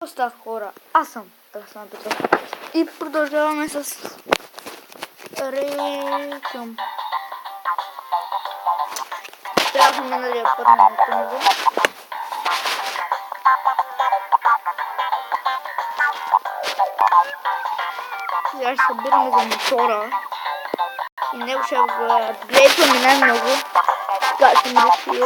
Оста хора, аз съм Александър Петров и продължаваме с Рейкъм. Трябваше миналия път на него. Сега ще събираме за мотора и него ще го апгрейдваме най-много. Така ще ми реши.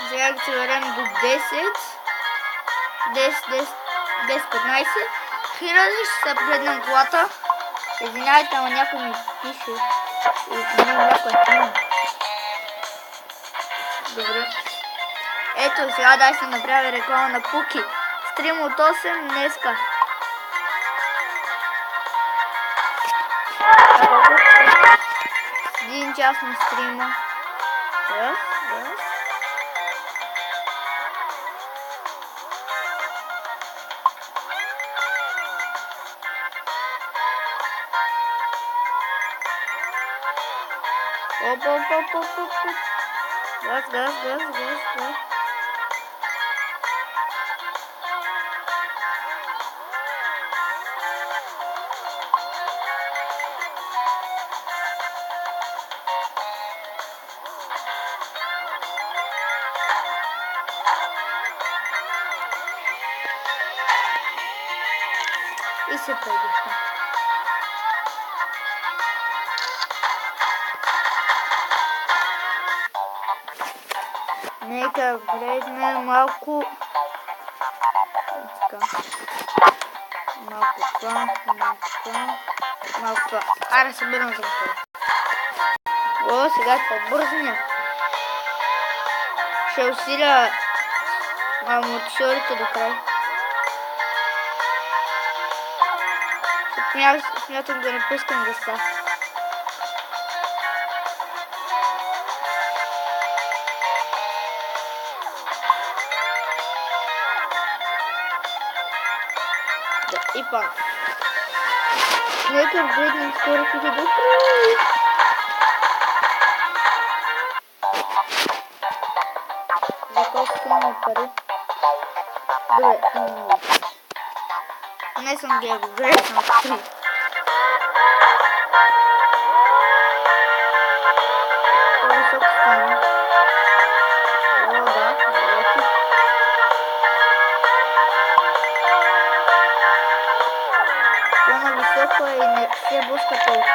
Сега ги съберем до 10-15 хиляди, ще се апгрейднем колата. Извинявайте, ама някой ми пише. И някой е. Добре. Ето сега да ще направя реклама на Пуки. Стрим от 8 днеска. Един час на стрима. Раз. Оп. Газ. И се пойдеха. Нека апгрейднем малко. Малко това. Аре, събирам за това. О, сега ще побързня. Ще усиля амортисьорите до край. Смятам да не пускам гъста. И пак. Нека апгрейднем скоростите до край. За колко имаме пари? Добре, не съм ги апгрейднал 3. По-високо стана. О, да. По-нависоко и не се блъска толкова.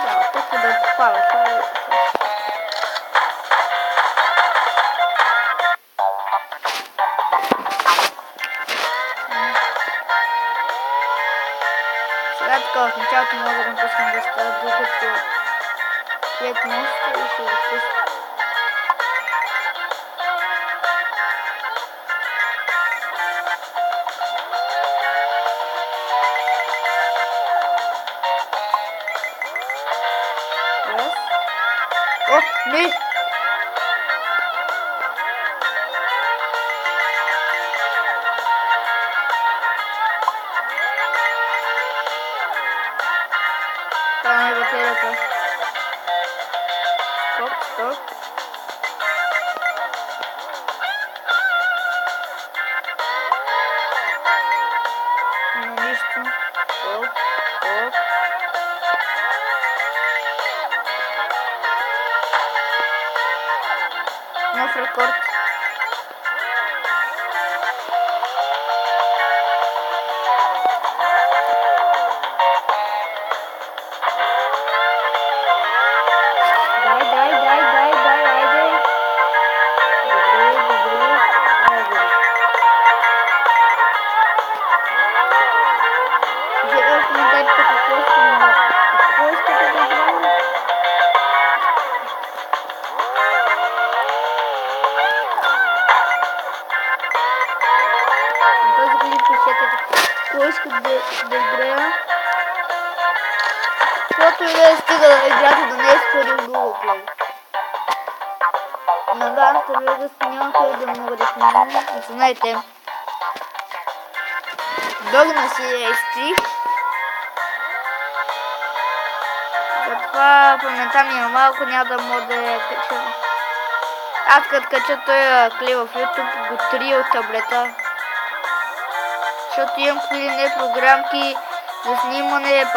Да, тук да попада. Сега така в началото мога да напускам гъста, докато след моста и ще го пуска. О, не! Това не е батерията. Стоп. Няма нищо. Стоп. Нов рекорд. Дай, айде. Добре. Айде. Вие в коментарите какво искате да правим? На този клип пишете какво искат да играя. Каквото и да стига да играта да не е спорил Google Play. На Ганта Вегас няма къде да мога да снимам. Знаете, Догна си е стрих. Това паметта ми е малко, няма да мога да я кача. Аз като кача този клип в YouTube, го трия от таблета. Защото имам какви не програмки за снимане,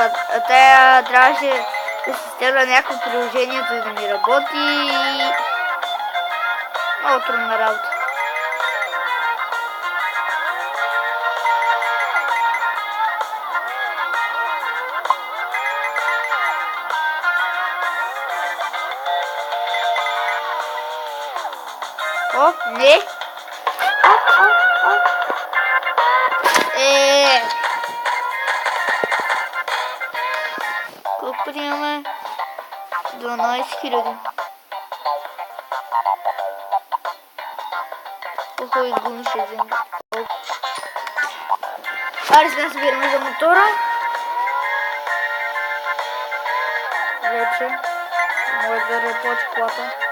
тая трябваше да се стегля някакво приложение, за да ми работи и... Много трудна работа. О, не! Колко пъти имаме? 12 000. Колко изгони ще взема? Аре сега събираме за мотора. Вече. Може да работи колата.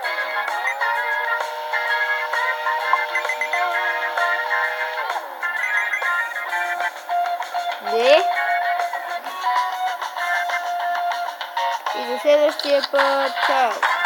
Не. И за следващия път, чао!